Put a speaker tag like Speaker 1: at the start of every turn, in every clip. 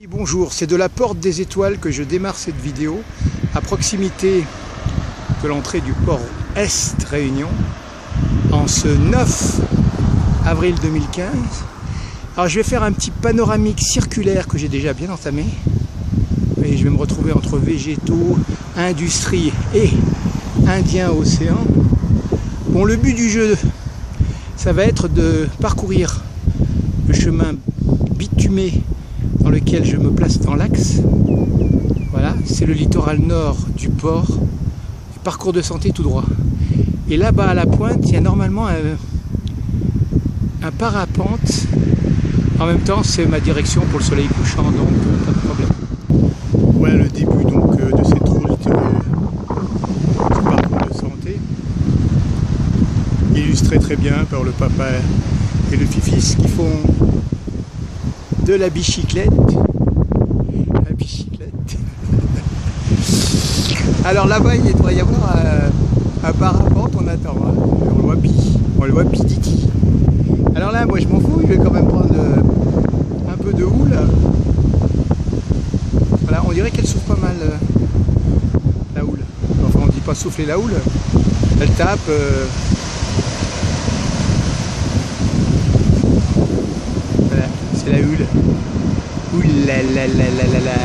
Speaker 1: Bonjour, c'est de la Porte des Étoiles que je démarre cette vidéo, à proximité de l'entrée du port Est Réunion, en ce 9 avril 2015. Alors je vais faire un petit panoramique circulaire que j'ai déjà bien entamé. Et je vais me retrouver entre végétaux, industrie et Indien océan. Bon, le but du jeu, ça va être de parcourir le chemin bitumé dans lequel je me place dans l'axe. Voilà, c'est le littoral nord du port, parcours de santé tout droit. Et là-bas à la pointe, il y a normalement un parapente. En même temps, c'est ma direction pour le soleil couchant, donc pas de problème. Voilà le début donc de cette route, ce parcours de santé, illustré très bien par le papa et le fils qui font de la bicyclette. La bicyclette. Alors là-bas, il devrait y avoir un parapente, on attend. Hein. On le voit piditi. Alors là, moi je m'en fous, je vais quand même prendre un peu de houle. Voilà, on dirait qu'elle souffle pas mal, la houle. Enfin, on dit pas souffler la houle. Elle tape. Voilà, c'est la houle. Ouh là là là là là là.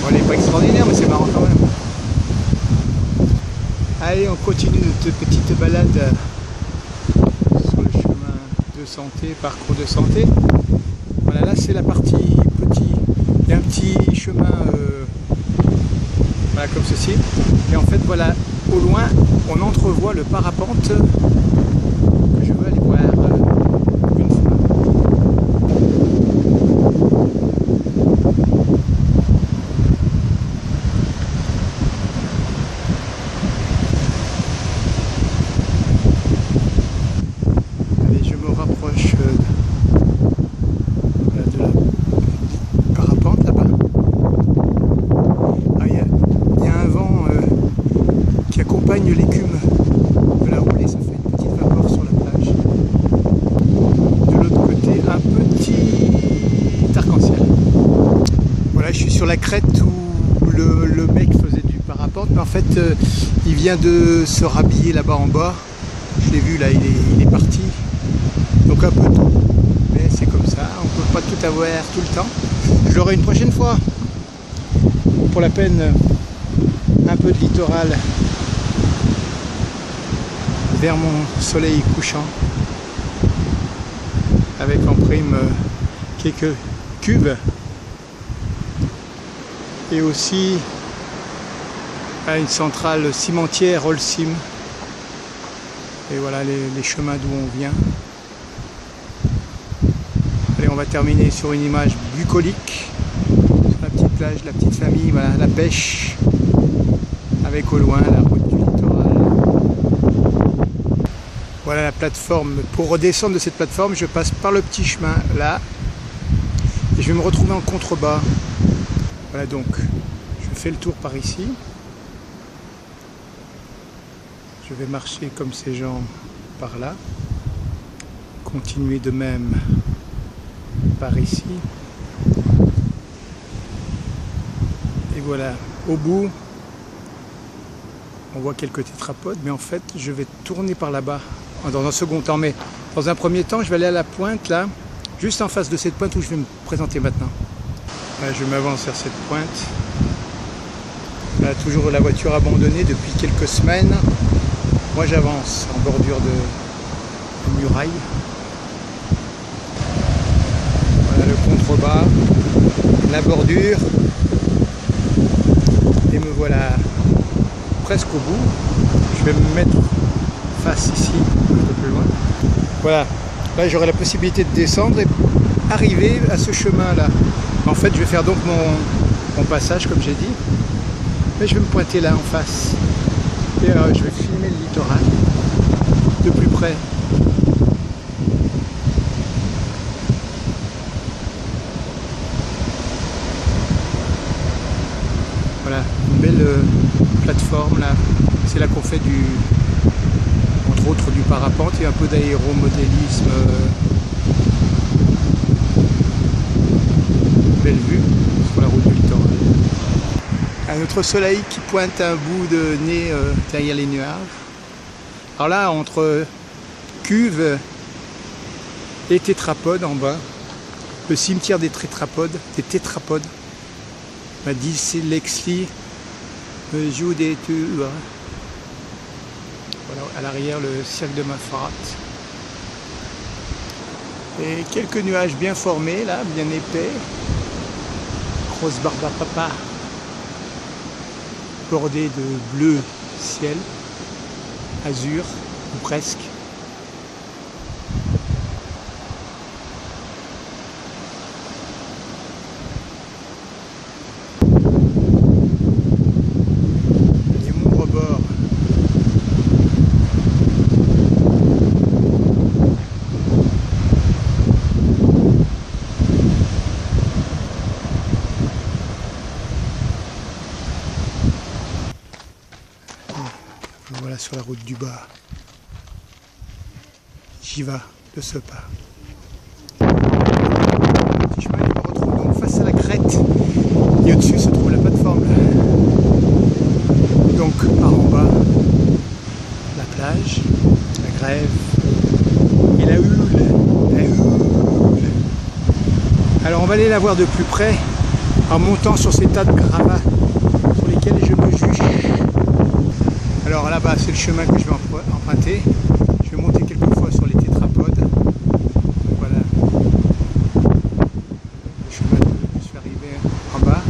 Speaker 1: Bon, elle n'est pas extraordinaire, mais c'est marrant quand même. Allez, on continue notre petite balade sur le chemin de santé, parcours de santé. Voilà, là c'est la partie petit. Il y a un petit chemin voilà, comme ceci. Et en fait, voilà, au loin, on entrevoit le parapente que je veux aller voir une fois. Allez, je me rapproche de la parapente là-bas. Ah, il y a un vent qui accompagne l'écume de la houle et ça fait une petite vapeur sur la plage. De l'autre côté, un petit arc-en-ciel. Voilà, je suis sur la crête où le mec faisait du parapente, mais en fait il vient de se rhabiller là-bas en bas. Je l'ai vu là, il est parti. Donc un peu tôt, mais c'est comme ça, on ne peut pas tout avoir tout le temps. Je l'aurai une prochaine fois. Pour la peine, un peu de littoral vers mon soleil couchant, avec en prime quelques cubes et aussi une centrale cimentière Holcim. Et voilà les chemins d'où on vient. Allez, on va terminer sur une image bucolique. La petite plage, la petite famille, voilà, la pêche, avec au loin la route du littoral. Voilà la plateforme. Pour redescendre de cette plateforme, je passe par le petit chemin là, et je vais me retrouver en contrebas. Voilà, donc je fais le tour par ici. Je vais marcher comme ces gens par là, continuer de même par ici. Et voilà, au bout, on voit quelques tétrapodes, mais en fait, je vais tourner par là-bas dans un second temps. Mais dans un premier temps, je vais aller à la pointe, là, juste en face de cette pointe où je vais me présenter maintenant. Là, je m'avance vers cette pointe. Là, toujours la voiture abandonnée depuis quelques semaines. Moi, j'avance en bordure de muraille. Voilà le contrebas, la bordure. Et me voilà presque au bout. Je vais me mettre face ici, un peu plus loin. Voilà, là j'aurai la possibilité de descendre et arriver à ce chemin-là. En fait, je vais faire donc mon passage, comme j'ai dit. Mais je vais me pointer là en face. Et je vais filmer le littoral de plus près. Voilà, une belle plateforme là. C'est là qu'on fait entre autres du parapente et un peu d'aéromodélisme Un autre soleil qui pointe un bout de nez derrière les nuages. Alors là, entre cuve et tétrapodes en bas, le cimetière des tétrapodes, m'a dit c'est Lexli joue des tueurs. Voilà, à l'arrière le cercle de Mafrat. Et quelques nuages bien formés là, bien épais. Grosse barbe à papa. Bordé de bleu ciel, azur, ou presque. Et mon rebord. Voilà sur la route du bas. J'y vais de ce pas. Le chemin je me retrouve donc face à la crête et au-dessus se trouve la plateforme. Donc par en bas, la plage, la grève et la houle. Alors on va aller la voir de plus près en montant sur ces tas de gravats sur lesquels je me juge. Alors là-bas, c'est le chemin que je vais emprunter. Je vais monter quelques fois sur les tétrapodes. Voilà. Le chemin où je suis arrivé en bas.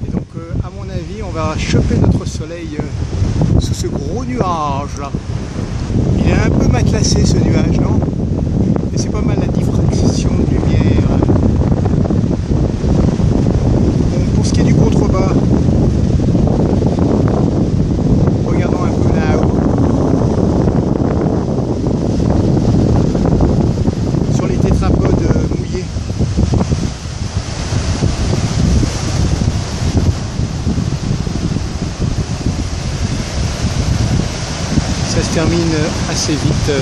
Speaker 1: Et donc, à mon avis, on va choper notre soleil sous ce gros nuage là. Il est un peu matelassé ce nuage, non? Et c'est pas mal la diffraction de lumière. Bon, pour ce qui est du contrebas, ça se termine assez vite.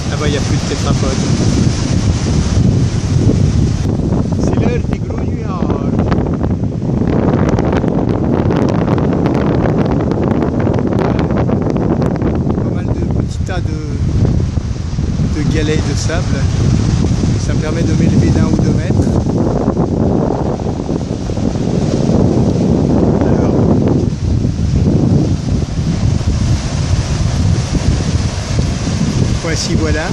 Speaker 1: Là-bas, il n'y a plus de tétrapodes. C'est l'heure des gros nuages. Pas mal de petits tas de galets de sable. Ça me permet de m'élever d'1 ou 2 mètres. Voici, voilà.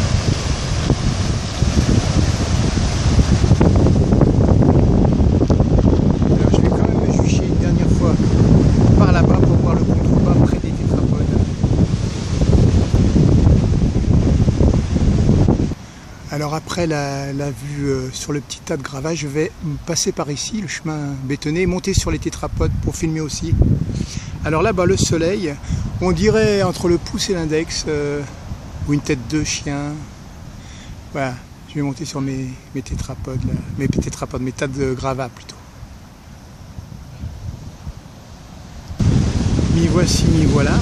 Speaker 1: Alors je vais quand même me jucher une dernière fois par là-bas pour voir le contrebas près des tétrapodes. Alors après la vue sur le petit tas de gravats, je vais passer par ici, le chemin bétonné, monter sur les tétrapodes pour filmer aussi. Alors là-bas, le soleil, on dirait entre le pouce et l'index, ou une tête de chien. Voilà, je vais monter sur mes tétrapodes, là. Mes tas de gravats plutôt. M'y voici, m'y voilà.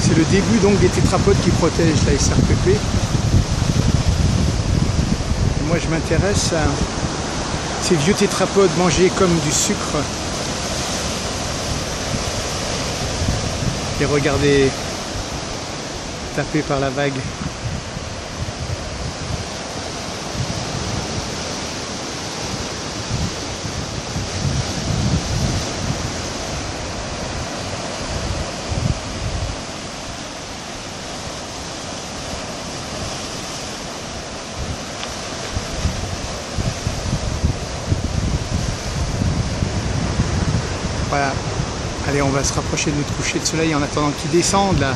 Speaker 1: C'est le début donc des tétrapodes qui protègent la SRPP. Et moi je m'intéresse à ces vieux tétrapodes mangés comme du sucre. Et regardez, tapé par la vague. Voilà. Allez, on va se rapprocher de notre coucher de soleil en attendant qu'il descende là.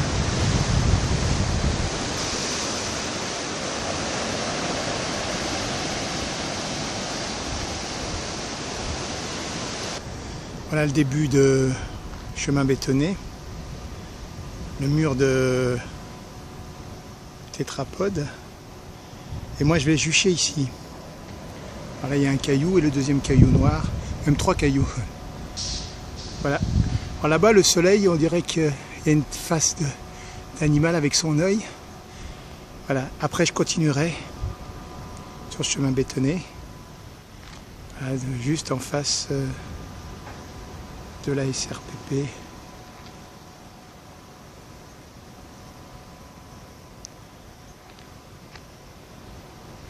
Speaker 1: Voilà le début de chemin bétonné, le mur de tétrapode. Et moi je vais jucher ici. Alors là il y a un caillou et le deuxième caillou noir, même 3 cailloux. Voilà. Alors là-bas le soleil, on dirait qu'il y a une face d'animal avec son œil. Voilà. Après je continuerai sur ce chemin bétonné juste en face de la SRPP. Et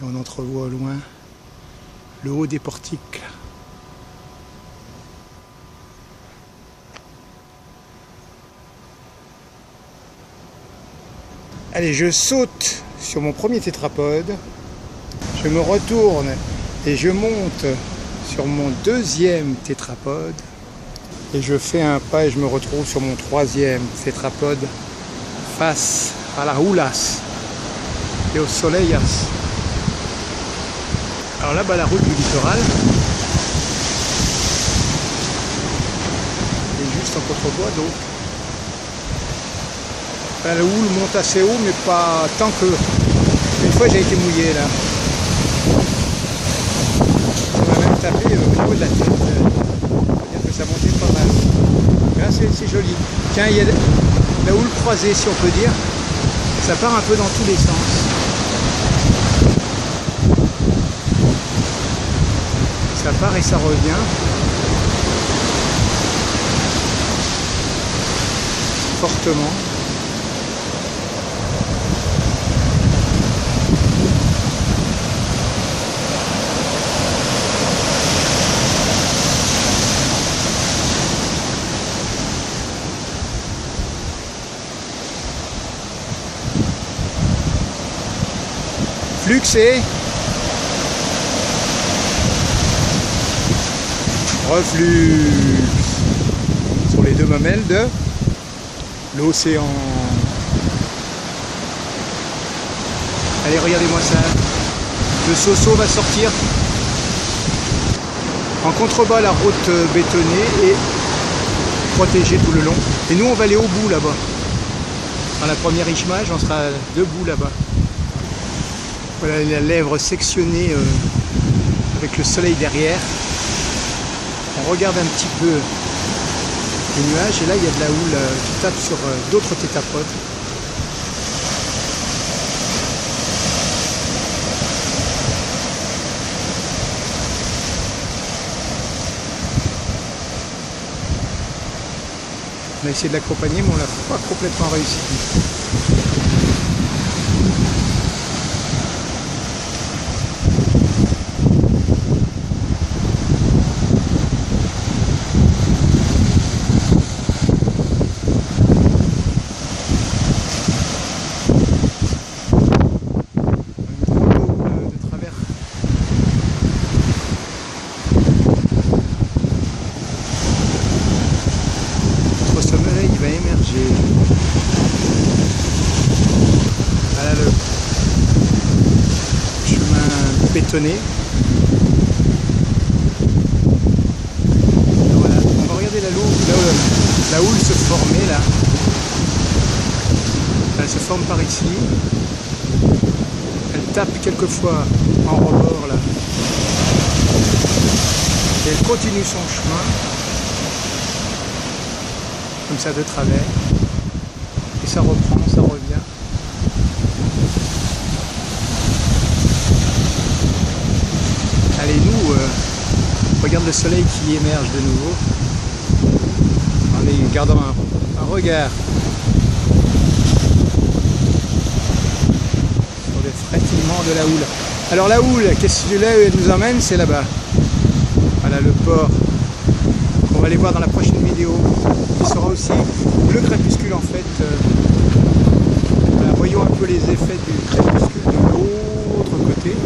Speaker 1: on entrevoit au loin le haut des portiques. Allez, je saute sur mon premier tétrapode, je me retourne et je monte sur mon deuxième tétrapode et je fais un pas et je me retrouve sur mon troisième tétrapode face à la Hulas et au Soleias. Alors là-bas, la route du littoral est juste en contrebois, donc la houle monte assez haut, mais pas tant que... Une fois, j'ai été mouillé là. Ça m'a même tapé au niveau de la tête. C'est-à-dire que ça montait pas mal. Là, c'est joli. Tiens, il y a la houle croisée, si on peut dire. Ça part un peu dans tous les sens. Ça part et ça revient. Fortement. Flux et reflux sur les deux mamelles de l'océan. Allez, regardez-moi ça. Le Sosso va sortir en contrebas. La route bétonnée et protégée tout le long. Et nous, on va aller au bout là-bas. Dans la première Ishmage, on sera debout là-bas. Voilà la lèvre sectionnée avec le soleil derrière. On regarde un petit peu les nuages et là il y a de la houle qui tape sur d'autres tétrapodes. On a essayé de l'accompagner mais on l'a pas complètement réussi. Il va émerger. Voilà le chemin bétonné. Voilà. On va regarder la houle se former là. Elle se forme par ici. Elle tape quelquefois en rebord là. Et elle continue son chemin. Comme ça de travers, et ça reprend, ça revient. Allez, nous, regarde le soleil qui émerge de nouveau. Allez, gardons un regard sur le frétillement de la houle. Alors la houle, qu'est-ce que elle nous emmène? C'est là-bas. Voilà le port. On va aller voir dans la prochaine vidéo. Il sera aussi le crépuscule en fait. Voilà, voyons un peu les effets du crépuscule de l'autre côté.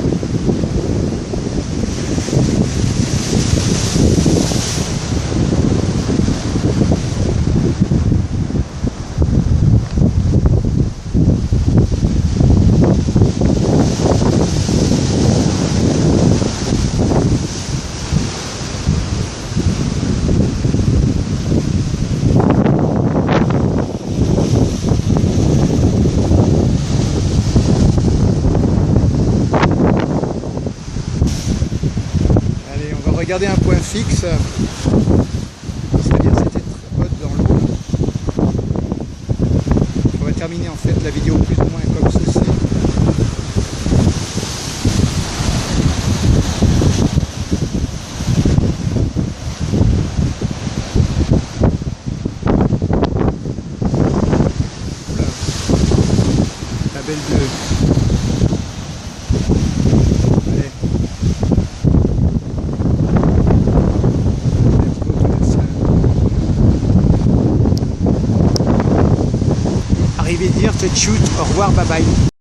Speaker 1: Regardez un point fixe, c'est-à-dire c'était très haute dans l'eau. On va terminer en fait la vidéo plus ou moins comme ceci. de... Allez. Let's go to the sun. Arrivé dire, te shoot, au revoir, bye bye.